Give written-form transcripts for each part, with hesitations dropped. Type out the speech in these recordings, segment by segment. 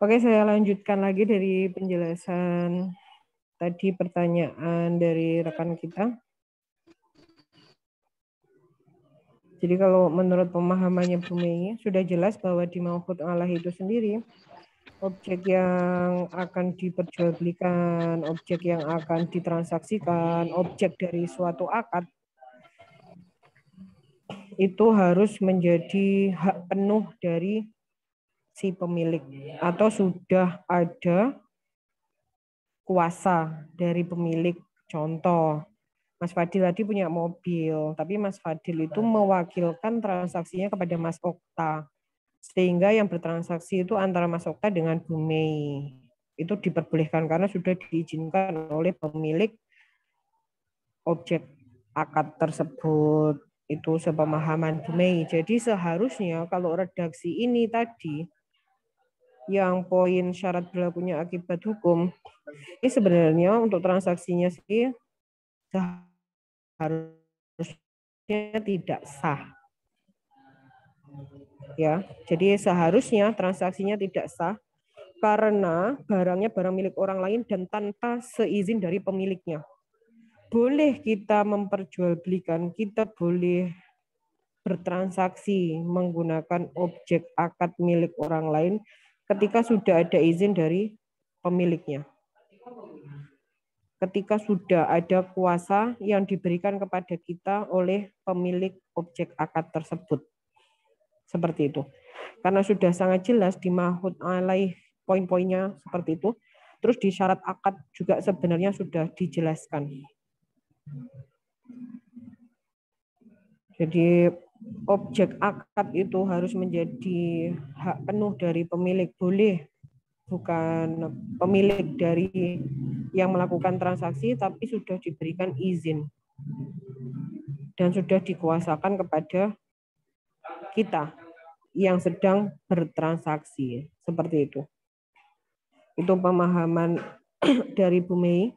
Oke, saya lanjutkan lagi dari penjelasan tadi pertanyaan dari rekan kita. Jadi kalau menurut pemahamannya Bu Mei, sudah jelas bahwa di Mauhud Allah itu sendiri, objek yang akan diperjualbelikan, objek yang akan ditransaksikan, objek dari suatu akad, itu harus menjadi hak penuh dari si pemilik atau sudah ada kuasa dari pemilik. Contoh, Mas Fadil tadi punya mobil, tapi Mas Fadil itu mewakilkan transaksinya kepada Mas Okta. Sehingga yang bertransaksi itu antara Mas Okta dengan Bu Mei. Itu diperbolehkan karena sudah diizinkan oleh pemilik objek akad tersebut. Itu sepemahaman Bu Mei. Jadi seharusnya kalau redaksi ini tadi, yang poin syarat berlakunya akibat hukum, ini sebenarnya untuk transaksinya sih seharusnya tidak sah. Ya, jadi seharusnya transaksinya tidak sah karena barangnya barang milik orang lain dan tanpa seizin dari pemiliknya. Boleh kita memperjualbelikan, kita boleh bertransaksi menggunakan objek akad milik orang lain ketika sudah ada izin dari pemiliknya. Ketika sudah ada kuasa yang diberikan kepada kita oleh pemilik objek akad tersebut. Seperti itu. Karena sudah sangat jelas di Mauhud alaih poin-poinnya seperti itu. Terus di syarat akad juga sebenarnya sudah dijelaskan. Jadi objek akad itu harus menjadi hak penuh dari pemilik, boleh bukan pemilik dari yang melakukan transaksi, tapi sudah diberikan izin dan sudah dikuasakan kepada kita yang sedang bertransaksi, seperti itu. Itu pemahaman dari Bu Mei.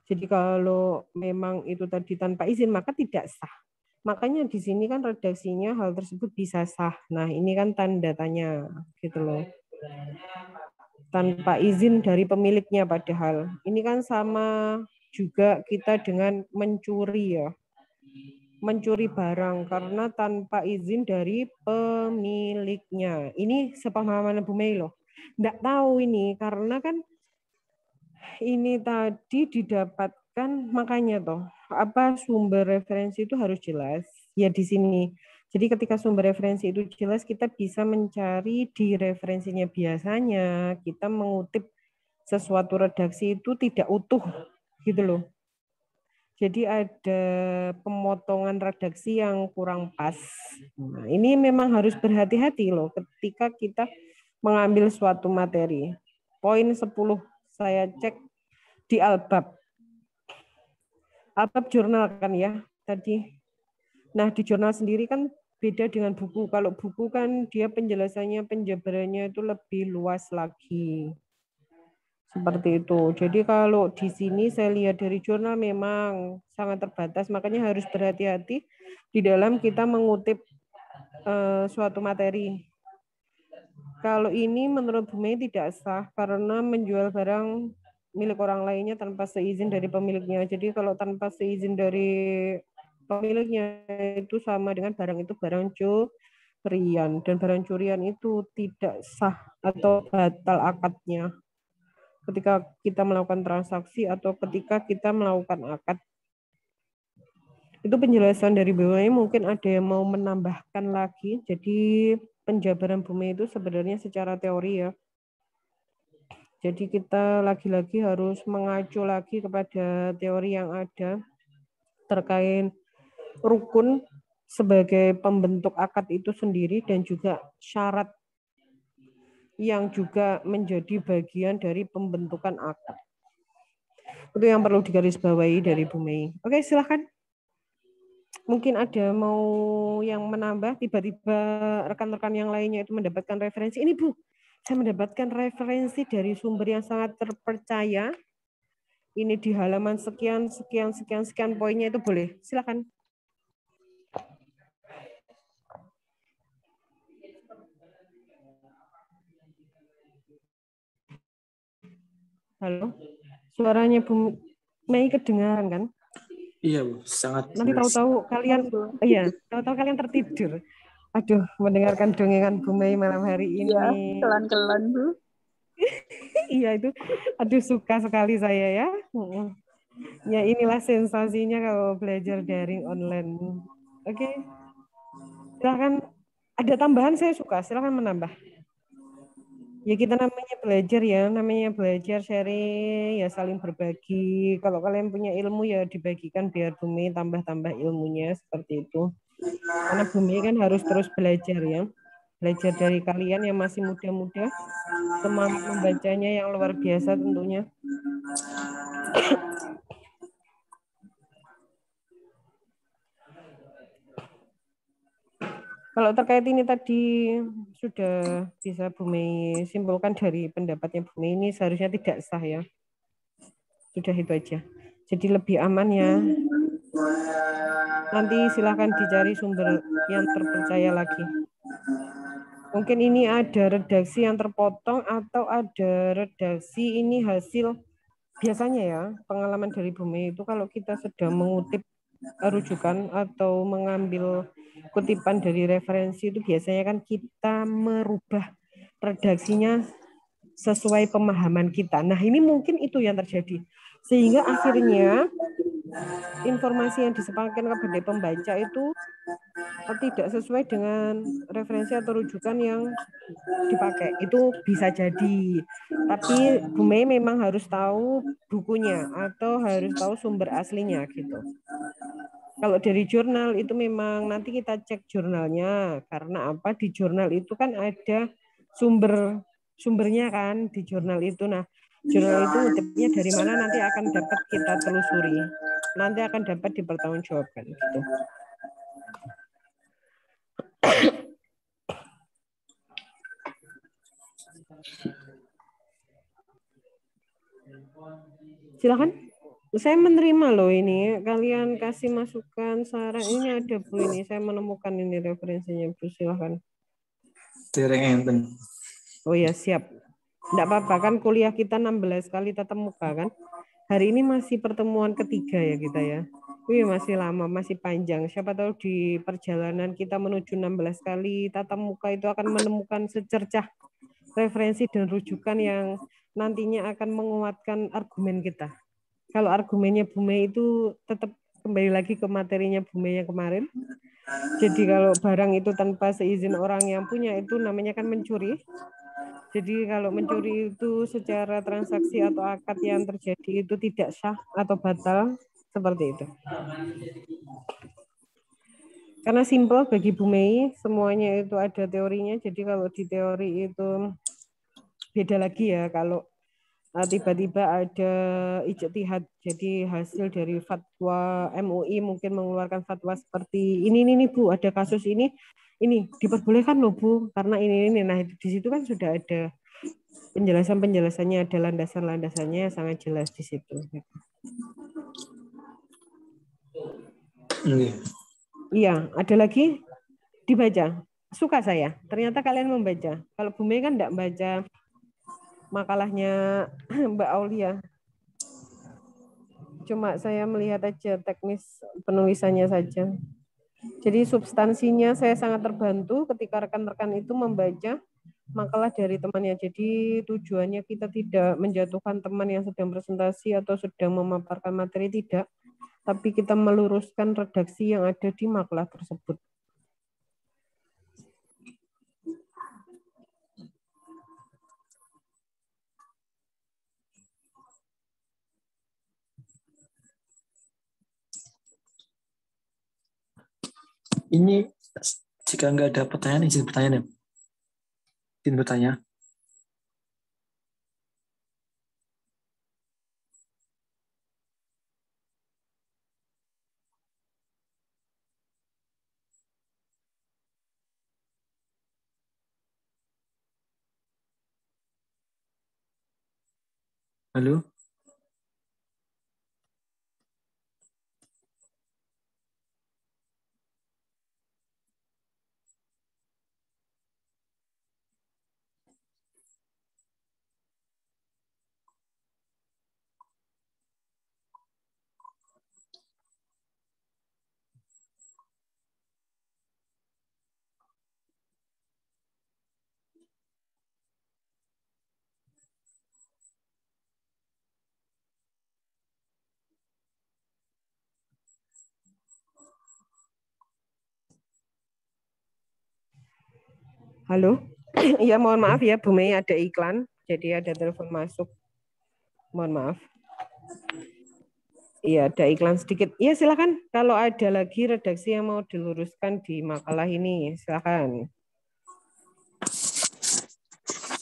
Jadi kalau memang itu tadi tanpa izin maka tidak sah. Makanya di sini kan redaksinya hal tersebut bisa sah. Nah, ini kan tanda tanya gitu loh. Tanpa izin dari pemiliknya padahal. Ini kan sama juga kita dengan mencuri ya. Mencuri barang karena tanpa izin dari pemiliknya. Ini sepemahaman Bu Mei loh. Nggak tahu ini karena kan ini tadi didapatkan makanya toh apa sumber referensi itu harus jelas ya di sini. Jadi ketika sumber referensi itu jelas kita bisa mencari di referensinya. Biasanya kita mengutip sesuatu redaksi itu tidak utuh gitu loh. Jadi ada pemotongan redaksi yang kurang pas. Nah, ini memang harus berhati-hati loh ketika kita mengambil suatu materi. Poin 10 saya cek di Albab. Albab jurnal kan ya tadi. Nah di jurnal sendiri kan beda dengan buku. Kalau buku kan dia penjelasannya, penjabarannya itu lebih luas lagi. Seperti itu. Jadi kalau di sini saya lihat dari jurnal memang sangat terbatas. Makanya harus berhati-hati di dalam kita mengutip suatu materi. Kalau ini menurut Bu Mei tidak sah karena menjual barang milik orang lainnya tanpa seizin dari pemiliknya. Jadi kalau tanpa seizin dari pemiliknya itu sama dengan barang itu barang curian. Dan barang curian itu tidak sah atau batal akadnya ketika kita melakukan transaksi atau ketika kita melakukan akad. Itu penjelasan dari Bu Mei, mungkin ada yang mau menambahkan lagi. Jadi penjabaran Bu Mei itu sebenarnya secara teori ya. Jadi kita lagi-lagi harus mengacu lagi kepada teori yang ada terkait rukun sebagai pembentuk akad itu sendiri dan juga syarat yang juga menjadi bagian dari pembentukan akad. Itu yang perlu digarisbawahi dari Bu Mei. Oke, silahkan. Mungkin ada mau yang menambah, tiba-tiba rekan-rekan yang lainnya itu mendapatkan referensi. Ini Bu, saya mendapatkan referensi dari sumber yang sangat terpercaya. Ini di halaman sekian poinnya itu boleh. Silakan. Halo, suaranya Bu Mei kedengaran kan? Iya, Bu, sangat Nanti jelas. tahu-tahu kalian, iya, tahu-tahu kalian tertidur. Aduh, mendengarkan dongengan Bu Mei malam hari Iya, ini. kelan-kelan Bu. Iya itu, aduh suka sekali saya ya. Ya inilah sensasinya kalau belajar daring online. Oke, silahkan. Ada tambahan saya suka, silahkan menambah. Ya kita namanya belajar ya, namanya belajar sharing, ya saling berbagi. Kalau kalian punya ilmu ya dibagikan biar Bumi tambah-tambah ilmunya seperti itu. Karena Bumi kan harus terus belajar ya. Belajar dari kalian yang masih muda-muda, semangat membacanya yang luar biasa tentunya. Kalau terkait ini tadi sudah bisa Bumi simpulkan dari pendapatnya Bumi ini seharusnya tidak sah ya. Sudah itu aja. Jadi lebih aman ya. Nanti silahkan dicari sumber yang terpercaya lagi. Mungkin ini ada redaksi yang terpotong atau ada redaksi ini hasil biasanya ya pengalaman dari Bumi itu kalau kita sedang mengutip rujukan atau mengambil kutipan dari referensi itu biasanya kan kita merubah redaksinya sesuai pemahaman kita. Nah ini mungkin itu yang terjadi sehingga akhirnya informasi yang disampaikan kepada pembaca itu tidak sesuai dengan referensi atau rujukan yang dipakai. Itu bisa jadi. Tapi Bu Mei memang harus tahu bukunya atau harus tahu sumber aslinya gitu. Kalau dari jurnal itu memang nanti kita cek jurnalnya karena apa di jurnal itu kan ada sumbernya kan di jurnal itu. Nah, jurnal itu ngutipnya dari mana nanti akan dapat kita telusuri. Nanti akan dapat dipertanggungjawabkan gitu. Silakan. Saya menerima loh ini. Kalian kasih masukan, saran. Ini ada Bu ini. Saya menemukan ini referensinya Bu. Silakan. Dereng enten. Oh ya siap. Enggak apa-apa kan kuliah kita 16 kali tatap muka kan. Hari ini masih pertemuan ketiga ya kita ya. Wih masih lama, masih panjang. Siapa tahu di perjalanan kita menuju 16 kali tatap muka itu akan menemukan secercah referensi dan rujukan yang nantinya akan menguatkan argumen kita. Kalau argumennya Bu Mei itu tetap kembali lagi ke materinya Bu Mei yang kemarin. Jadi kalau barang itu tanpa seizin orang yang punya itu namanya kan mencuri. Jadi kalau mencuri itu secara transaksi atau akad yang terjadi itu tidak sah atau batal seperti itu. Karena simpel bagi Bu Mei, semuanya itu ada teorinya. Jadi kalau di teori itu beda lagi ya kalau tiba-tiba ada ijtihad. Jadi hasil dari fatwa MUI mungkin mengeluarkan fatwa seperti ini Bu, ada kasus ini diperbolehkan loh Bu, karena ini. Nah, di situ kan sudah ada penjelasannya, ada landasan-landasannya sangat jelas di situ. Iya, ada lagi dibaca. Suka saya. Ternyata kalian membaca. Kalau Bu Mei kan enggak baca makalahnya Mbak Aulia. Cuma saya melihat aja teknis penulisannya saja. Jadi substansinya saya sangat terbantu ketika rekan-rekan itu membaca makalah dari temannya. Jadi tujuannya kita tidak menjatuhkan teman yang sedang presentasi atau sedang memaparkan materi, tidak. Tapi kita meluruskan redaksi yang ada di makalah tersebut. Ini jika nggak ada pertanyaan, izin bertanya nih. Izin bertanya. Halo? Halo? Iya, mohon maaf ya, Bu Mei, ada iklan. Jadi ada telepon masuk. Mohon maaf. Iya, ada iklan sedikit. Iya, silakan. Kalau ada lagi redaksi yang mau diluruskan di makalah ini, silakan.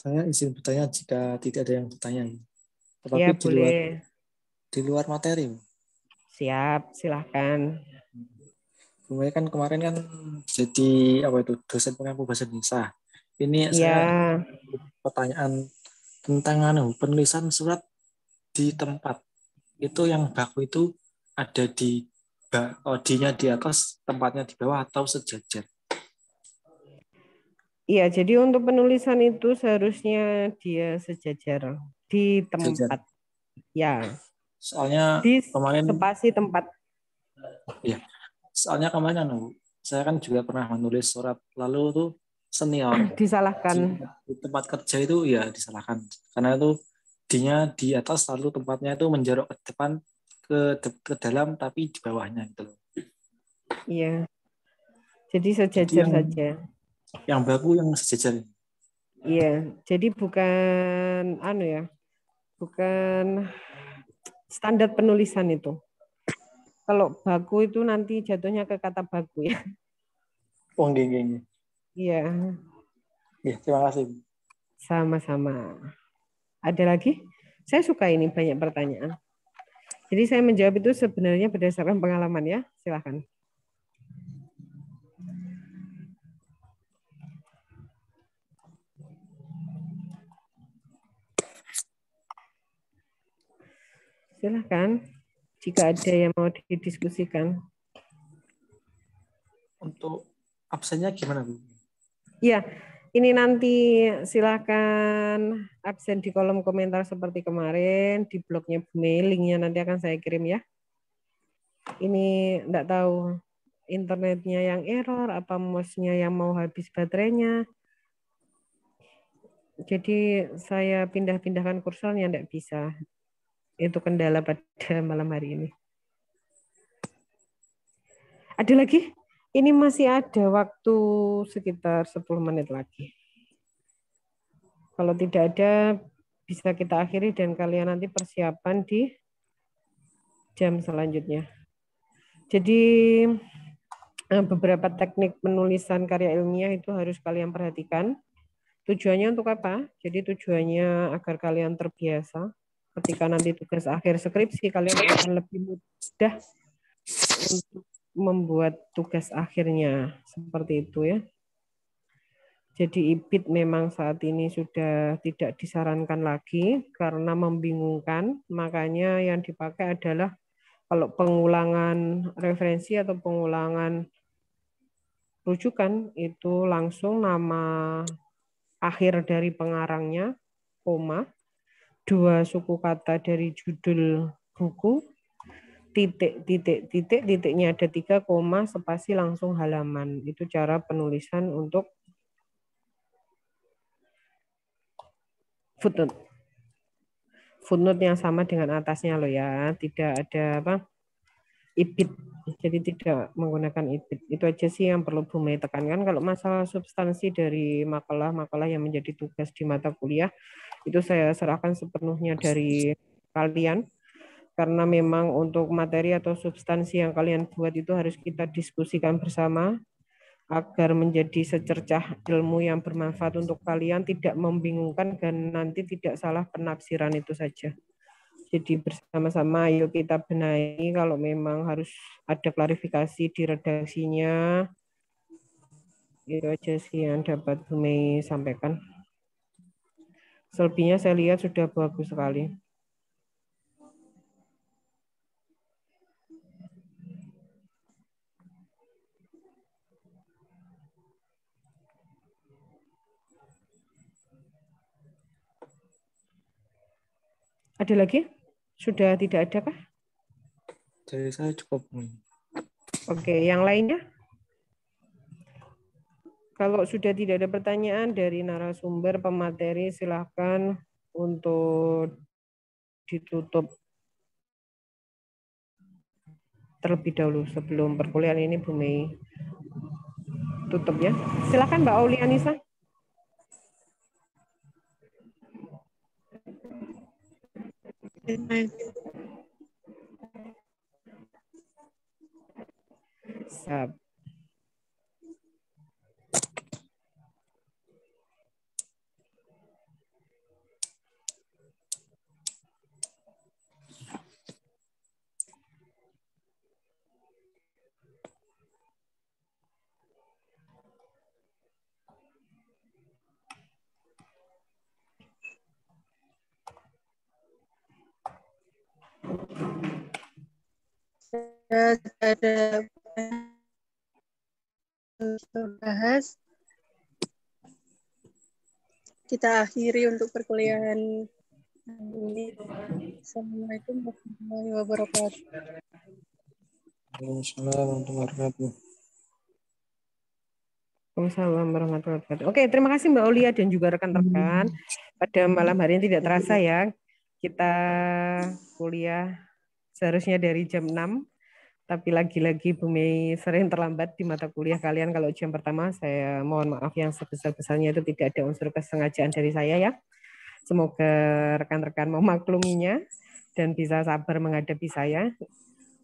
Saya izin bertanya jika tidak ada yang bertanya. Tetapi Ya, boleh. di luar materi. Siap, silakan. Kemudian kan kemarin kan jadi apa itu dosen pengampu bahasa Indonesia. Ini Iya, saya pertanyaan tentang penulisan surat di tempat. Itu yang baku itu ada di odinya di atas, tempatnya di bawah atau sejajar. iya. Jadi untuk penulisan itu seharusnya dia sejajar di Sejajar. tempat. Ya, Soalnya di kemarin spasi tempat. ya, soalnya kemarin saya kan juga pernah menulis surat lalu tuh senior Disalahkan. di tempat kerja itu ya disalahkan karena itu dinya di atas lalu tempatnya itu menjorok ke depan ke dalam tapi di bawahnya gitu loh. Iya, jadi Jadi sejajar saja. yang baku yang sejajar. Iya, jadi bukan ya, bukan standar penulisan itu. Kalau baku itu nanti jatuhnya ke kata baku ya. Oh, nggih. Iya, Ya, terima kasih. sama-sama. Ada lagi? Saya suka ini banyak pertanyaan. Jadi saya menjawab itu sebenarnya berdasarkan pengalaman ya. Silakan. Silakan. Jika ada yang mau didiskusikan. Untuk absennya gimana, Bu? Iya, ini nanti silakan absen di kolom komentar seperti kemarin di blognya Bu Mei. Linknya nanti akan saya kirim ya. Ini enggak tahu internetnya yang error, apa mouse-nya yang mau habis baterainya. Jadi saya pindah-pindahkan kursornya enggak bisa. Itu kendala pada malam hari ini. Ada lagi? Ini masih ada waktu sekitar 10 menit lagi. Kalau tidak ada, bisa kita akhiri dan kalian nanti persiapan di jam selanjutnya. Jadi beberapa teknik penulisan karya ilmiah itu harus kalian perhatikan. Tujuannya untuk apa? Jadi tujuannya agar kalian terbiasa. Ketika nanti tugas akhir skripsi, kalian akan lebih mudah untuk membuat tugas akhirnya. Seperti itu ya. Jadi IBIT memang saat ini sudah tidak disarankan lagi karena membingungkan. Makanya yang dipakai adalah kalau pengulangan referensi atau pengulangan rujukan itu langsung nama akhir dari pengarangnya, koma, dua suku kata dari judul buku, titiknya ada 3, koma, spasi langsung halaman. Itu cara penulisan untuk footnote. Footnote yang sama dengan atasnya loh ya, tidak ada apa IBIT, jadi tidak menggunakan IBIT. Itu aja sih yang perlu Bu Mei tekankan. Kalau masalah substansi dari makalah-makalah yang menjadi tugas di mata kuliah, itu saya serahkan sepenuhnya dari kalian. Karena memang untuk materi atau substansi yang kalian buat itu harus kita diskusikan bersama agar menjadi secercah ilmu yang bermanfaat untuk kalian, tidak membingungkan dan nanti tidak salah penafsiran itu saja. Jadi bersama-sama ayo kita benahi kalau memang harus ada klarifikasi di redaksinya. Itu aja sih yang dapat Bu Mei sampaikan. Selebihnya saya lihat sudah bagus sekali. Ada lagi? Sudah tidak ada kah? Dari saya cukup. Oke, yang lainnya? Kalau sudah tidak ada pertanyaan dari narasumber pemateri, silahkan untuk ditutup terlebih dahulu sebelum perkuliahan ini Bu Mei tutup ya. Silahkan Mbak Aulianisa. Siap. Ada bahas. Kita akhiri untuk perkuliahan ini. Assalamualaikum warahmatullahi wabarakatuh. Waalaikumsalam warahmatullahi wabarakatuh. Waalaikumsalam warahmatullahi wabarakatuh. Oke, terima kasih Mbak Aulia dan juga rekan-rekan. Pada malam hari ini tidak terasa ya, kita kuliah seharusnya dari jam 6, tapi lagi-lagi Bu Mei sering terlambat di mata kuliah kalian. Kalau jam pertama, saya mohon maaf yang sebesar-besarnya, itu tidak ada unsur kesengajaan dari saya ya. Semoga rekan-rekan memakluminya dan bisa sabar menghadapi saya.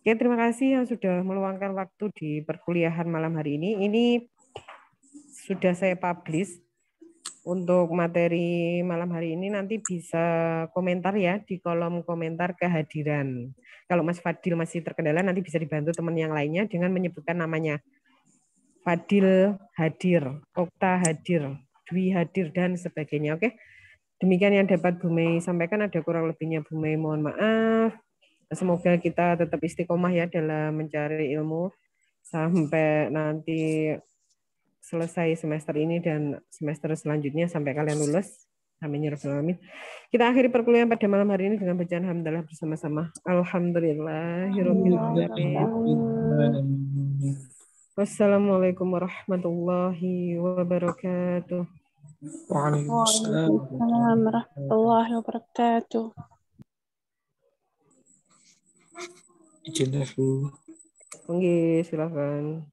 Oke, terima kasih yang sudah meluangkan waktu di perkuliahan malam hari ini. Ini sudah saya publish untuk materi malam hari ini, nanti bisa komentar ya di kolom komentar kehadiran. Kalau Mas Fadil masih terkendala, nanti bisa dibantu teman yang lainnya dengan menyebutkan namanya. Fadil hadir, Okta hadir, Dwi hadir, dan sebagainya. Oke, demikian yang dapat Bu Mei sampaikan. Ada kurang lebihnya Bu Mei mohon maaf. Semoga kita tetap istiqomah ya dalam mencari ilmu sampai nanti selesai semester ini dan semester selanjutnya sampai kalian lulus. Amin ya rabbal alamin. Kita akhiri perkuliahan pada malam hari ini dengan bacaan hamdalah bersama-sama. Alhamdulillahirabbil alamin. Wassalamualaikum warahmatullahi wabarakatuh. Waalaikumsalam warahmatullahi wabarakatuh. Izin Bu. Oke, silakan.